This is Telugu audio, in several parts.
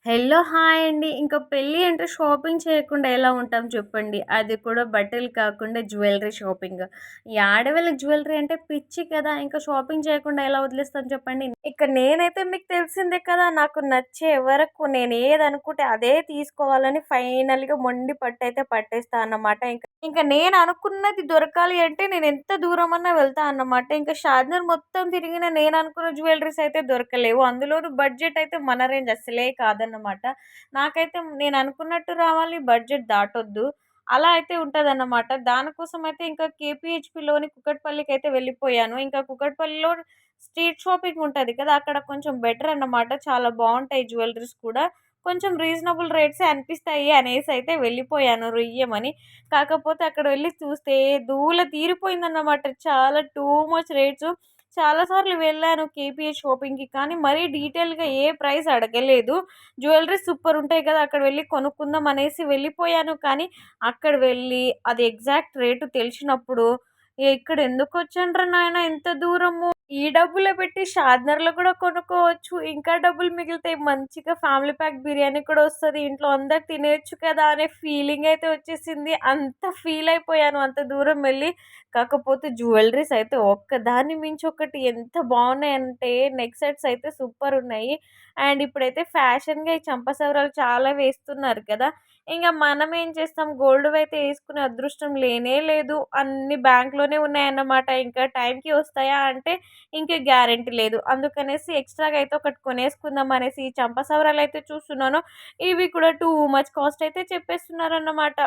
హలో! హాయ్ అండి. ఇంకా పెళ్లి అంటే షాపింగ్ చేయకుండా ఎలా ఉంటాం చెప్పండి. అది కూడా బట్టలు కాకుండా జ్యువెల్లరీ షాపింగ్. ఈ ఆడవాళ్ళకి జ్యువెల్లరీ అంటే పిచ్చి కదా! ఇంకా షాపింగ్ చేయకుండా ఎలా వదిలేస్తాం చెప్పండి. ఇక నేనైతే మీకు తెలిసిందే కదా! నాకు నచ్చే వరకు నేను ఏదనుకుంటే అదే తీసుకోవాలని ఫైనల్‌గా మొండి పట్టయితే పట్టేస్తా అన్నమాట. ఇంక నేను అనుకున్నది దొరకాలి అంటే నేనెంత దూరమన్నా వెళ్తా అన్నమాట. ఇంక షాద్నగర్ మొత్తం తిరిగిన నేను అనుకున్న జ్యువెల్లరీస్ అయితే దొరకలేవు. అందులోనూ బడ్జెట్ అయితే మన రేంజ్ అస్సలే కాదన్నమాట. నాకైతే నేను అనుకున్నట్టు రావాలి, బడ్జెట్ దాటొద్దు. అలా అయితే ఉంటదన్నమాట. దానికోసం అయితే ఇంకా కేపీహెచ్‌పీలోని కూకట్పల్లికైతే వెళ్ళిపోయాను. ఇంకా కూకట్పల్లిలో స్ట్రీట్ షాపింగ్ ఉంటది కదా! అక్కడ కొంచెం బెటర్ అన్నమాట. చాలా బావుంటాయి జ్యువెల్లరీస్ కూడా. కొంచెం రీజనబుల్ రేట్సే అనిపిస్తాయి అనేసైతే వెళ్ళిపోయాను రుయ్యమని. కాకపోతే అక్కడ వెళ్లి చూస్తే దూల తీరిపోయిందన్నమాట. చాలా టూ మచ్ రేట్సు. చాలా సార్లు వెళ్ళాను కేపీహెచ్ షాపింగ్‌కి. కానీ మరీ డీటెయిల్‌గా ఏ ప్రైస్ అడగలేదు. జ్యువెల్లరీస్ సూపర్ ఉంటాయి కదా! అక్కడ వెళ్లి కొనుక్కుందాం అనేసి వెళ్ళిపోయాను. కానీ అక్కడ వెళ్ళి అది ఎగ్జాక్ట్ రేటు తెలిసినప్పుడు ఇక్కడ ఎందుకొచ్చానురా నాయనా ఇంత దూరము. ఈ డబ్బులే పెట్టి షాద్నర్‌లో కూడా కొనుక్కోవచ్చు. ఇంకా డబ్బులు మిగులుతాయి. మంచిగా ఫ్యామిలీ ప్యాక్ బిర్యానీ కూడా వస్తది. ఇంట్లో అందరూ తినేయొచ్చు కదా! అనే ఫీలింగ్ అయితే వచ్చేసింది. అంత ఫీల్ అయిపోయాను అంత దూరం వెళ్లి. కాకపోతే జ్యువెల్లరీస్ అయితే ఒక్కదాన్ని మించి ఒకటి ఎంత బావున్నాయంటే నెక్ సెట్స్ అయితే సూపర్ ఉన్నాయి. అండ్ ఇప్పుడైతే ఫ్యాషన్‌గా ఈ చంపసవరాలు చాలా వేస్తున్నారు కదా! మనమేం చేస్తాం గోల్డ్‌వయితే యేసుకునే అదృష్టం లేనే లేదు. అన్నీ బ్యాంక్‌లోనే ఉన్నాయన్నమాట. ఇంకా టైంకి వస్తాయా అంటే ఇంక గ్యారంటీ లేదు. అందుకనేసి ఎక్స్‌ట్రాగా అయితే ఒకటి కొనేసుకుందాం అనేసి ఈ చంపసవరాలయితే చూస్తున్నాను. ఇవి కూడా టూ మచ్ కాస్ట్ అయితే చెప్పేస్తున్నారన్నమాట.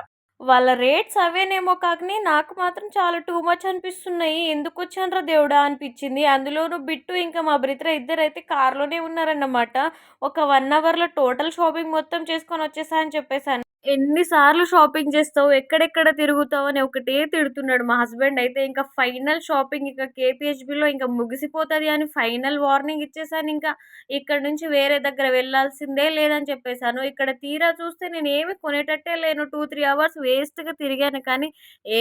వాళ్ళ రేట్స్ అవేనేమో కానీ నాకు మాత్రం చాలా టూ మచ్ అనిపిస్తున్నాయి. ఎందుకొచ్చానురా దేవుడా అనిపిచ్చింది. అందులోనూ బిట్టు ఇంకా మా బ్రదర్ ఇద్దరైతే కార్‌లోనే ఉన్నారన్నమాట. ఒక 1 అవర్‌లో టోటల్ షాపింగ్ మొత్తం చేసుకొనొచ్చేసా అని చెప్పేసాను. ఎన్ని సార్లు షాపింగ్ చేస్తావు? ఎక్కడెక్కడ తిరుగుతావు? అని ఒకటే తిడుతున్నాడు మా హస్బెండ్ అయితే. ఇంక ఫైనల్ షాపింగ్ ఇక కేపీహెచ్‌బీలో ఇంక ముగిసిపోతది అని ఫైనల్ వార్నింగ్ ఇచ్చేసానింక. ఇక్కడి నుంచి వేరే దగ్గర వెళ్ళాల్సిందే లేదని చెప్పేసాను. ఇక్కడ తీరా చూస్తే నేనేమి కొనేటట్టే లేను. 2, 3 అవర్స్ వేస్ట్‌గా తిరిగాను కానీ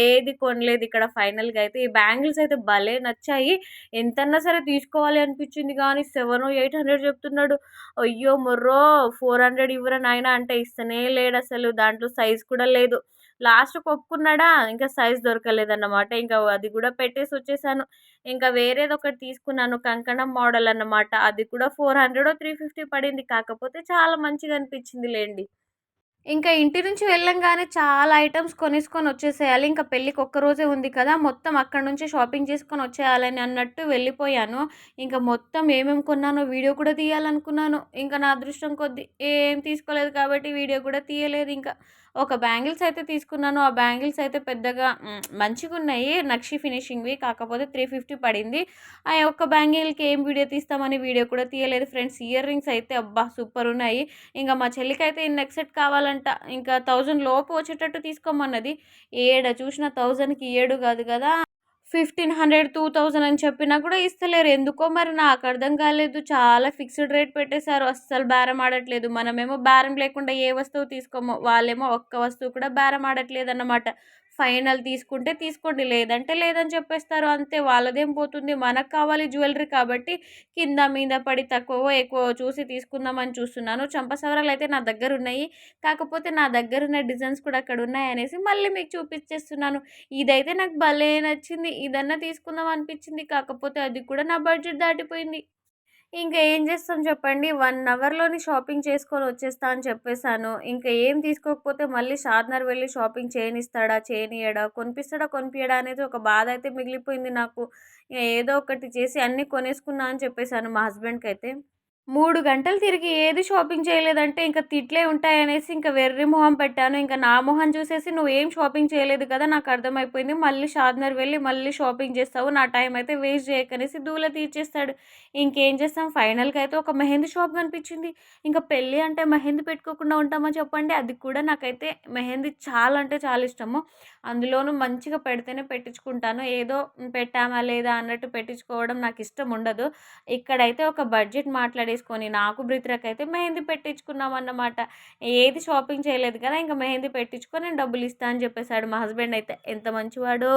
ఏది కొనలేదు ఇక్కడ ఫైనల్‌గా అయితే. ఈ బ్యాంగిల్స్ అయితే భలే నచ్చాయి. ఎంతన్నా సరే తీసుకోవాలి అనిపించింది గానీ 7, 800 చెప్తున్నాడు. అయ్యో! మొర్రో 400 ఇవ్వురా నాయనా అంటే ఇస్తనే లేడసలు. దాంట్లో సైజ్ కూడా లేదు. లాస్ట్‌కి ఒప్పుకున్నాడా, ఇంకా సైజ్ దొరకలేదన్నమాట. ఇంకా అది కూడా పెట్టేసొచ్చేసాను. ఇంకా వేరేదొకటి తీసుకున్నాను. కంకణం మోడల్ అన్నమాట. అది కూడా 400 350 పడింది. కాకపోతే చాలా మంచిగా అనిపించింది లెండి. ఇంకా ఇంటి నుంచి వెళ్ళంగానే చాలా ఐటెమ్స్ కొనేసుకొనొచ్చేసేయాలి. ఇంక పెళ్ళికి ఒక్క రోజే ఉంది కదా! మొత్తం అక్కడి నుంచే షాపింగ్ చేసుకొనొచ్చేయాలని అన్నట్టు వెళ్ళిపోయాను. ఇంక మొత్తం ఏమేమి కొన్నానో వీడియో కూడా తీయాలనుకున్నాను. ఇంక నా అదృష్టం కొద్దీ ఏం తీసుకోలేదు కాబట్టి వీడియో కూడా తీయలేదింక. ఒక బ్యాంగిల్స్ అయితే తీసుకున్నాను. ఆ బ్యాంగిల్స్ అయితే పెద్దగా మంచిగున్నాయి. నక్షి ఫినిషింగ్‌వి. కాకపోతే 350 పడింది. ఆ ఒక్క బ్యాంగిల్‌కి ఏం వీడియో తీస్తామని వీడియో కూడా తీయలేదు ఫ్రెండ్స్. ఇయర్ రింగ్స్ అయితే అబ్బా! సూపరున్నాయి. మా చెల్లికైతే ఈ నెక్ సెట్ కావాలంట. ఇంకా 1000 లోపు వచ్చేటట్టు తీసుకోమన్నది. ఏడ చూసినా 1000కి 7 కాదు కదా! 1500, 2000 అని చెప్పినా కూడా ఇస్తలేరు. ఎందుకో మరి నాకర్థం కాలేదు. చాలా ఫిక్స్‌డ్ రేట్ పెట్టేసారు. అస్సలు బేరం ఆడట్లేదు. మనమేమో బేరం లేకుండా ఏ వస్తువు తీసుకోము. వాళ్ళేమో ఒక్క వస్తువు కూడా బేరం ఆడట్లేదన్నమాట. ఫైనల్ తీసుకుంటే తీసుకోండి. లేదంటే లేదని చెప్పేస్తారు. అంతే వాళ్ళదేం పోతుంది. మనకు కావాలి జ్యువెల్లరీ కాబట్టి కింద మీద పడి తక్కువో, ఎక్కువో చూసి తీసుకుందామని చూస్తున్నాను. చంపసవరాలయితే నా దగ్గరున్నాయి. కాకపోతే నా దగ్గరున్న డిజైన్స్ కూడా అక్కడున్నాయనేసి మళ్ళీ మీకు చూపిచ్చేస్తున్నాను. ఇదైతే నాకు భలే నచ్చింది. ఇదన్నా తీసుకుందాం అనిపిచ్చింది. కాకపోతే అది కూడా నా బడ్జెట్ దాటిపోయింది. ఇంక ఏం చేస్తాం చెప్పండి. 1 అవర్‌లోని షాపింగ్ చేసుకొని వచ్చేస్తా అని చెప్పేసాను. ఇంక ఏం తీసుకోకపోతే మళ్ళీ షాద్నగర్ వెళ్లి షాపింగ్ చేయనిస్తాడా? చేయనియ్యడా? కొనిపిస్తాడా? కొనిపియడా? అనేది ఒక బాధ అయితే మిగిలిపోయింది నాకు. ఏదో ఒకటి చేసి అన్నీ కొనేసుకున్నా అని చెప్పేసాను మా హస్బెండ్‌కైతే. 3 గంటలు తిరిగి ఏది షాపింగ్ చేయలేదంటే ఇంక తిట్లే ఉంటాయనేసి ఇంక వెర్రి మొహం పెట్టాను. ఇంక నా మొహం చూసేసి "నువ్వేం షాపింగ్ చేయలేదు కదా! నాకర్థమైపోయింది. మళ్ళీ షాద్నగర్ వెళ్లి మళ్ళీ షాపింగ్ చేస్తావు. నా టైం అయితే వేస్ట్ చేయకనేసి" దూల తీర్చేస్తాడు. ఇంకేం చేస్తాం ఫైనల్‌గా అయితే ఒక మెహందీ షాప్ కనిపించింది. ఇంక పెళ్లి అంటే మెహందీ పెట్టుకోకుండా ఉంటామా చెప్పండి. అది కూడా నాకైతే మెహందీ చాలా అంటే చాలా ఇష్టము. అందులోనూ మంచిగా పెడితేనే పెట్టించుకుంటాను. ఏదో పెట్టామా లేదా అన్నట్టు పెట్టించుకోవడం నాకిష్టం ఉండదు. ఇక్కడైతే ఒక బడ్జెట్ మాట్లాడేసుకొని నాకు, బ్రిత్రాకైతే మెహందీ పెట్టించుకున్నామన్నమాట. ఏది షాపింగ్ చేయలేదు కదా! ఇంక మెహందీ పెట్టించుకో నేను డబ్బులిస్తా అని చెప్పేసాడు మా హస్బెండ్ అయితే. ఎంత మంచివాడో!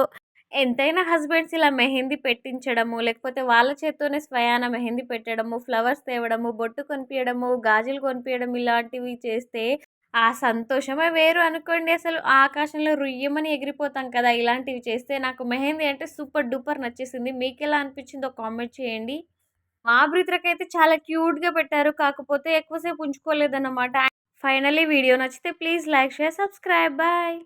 ఎంతైనా హస్బెండ్స్ ఇలా మెహందీ పెట్టించడము, లేకపోతే వాళ్ళ చేత్తోనే స్వయాన మెహందీ పెట్టడము, ఫ్లవర్స్ తేవడము, బొట్టు కొనిపియడము, గాజులు కొనిపియడం ఇలాంటివి చేస్తే ఆ సంతోషమే వేరు అనుకోండి అసలు. ఆకాశంలో రుయ్యమని ఎగిరిపోతాం కదా! ఇలాంటివి చేస్తే. నాకు మెహందీ అంటే సూపర్ డూపర్ నచ్చేసింది. మీకెలా అనిపించిందో కామెంట్ చేయండి. మా బ్రీతరకైతే చాలా క్యూట్‌గా పెట్టారు. కాకపోతే ఎక్కువ సేపు ఉంచుకోలేదన్నమాట. ఫైనల్లీ వీడియో నచ్చితే please like, share, subscribe. Bye.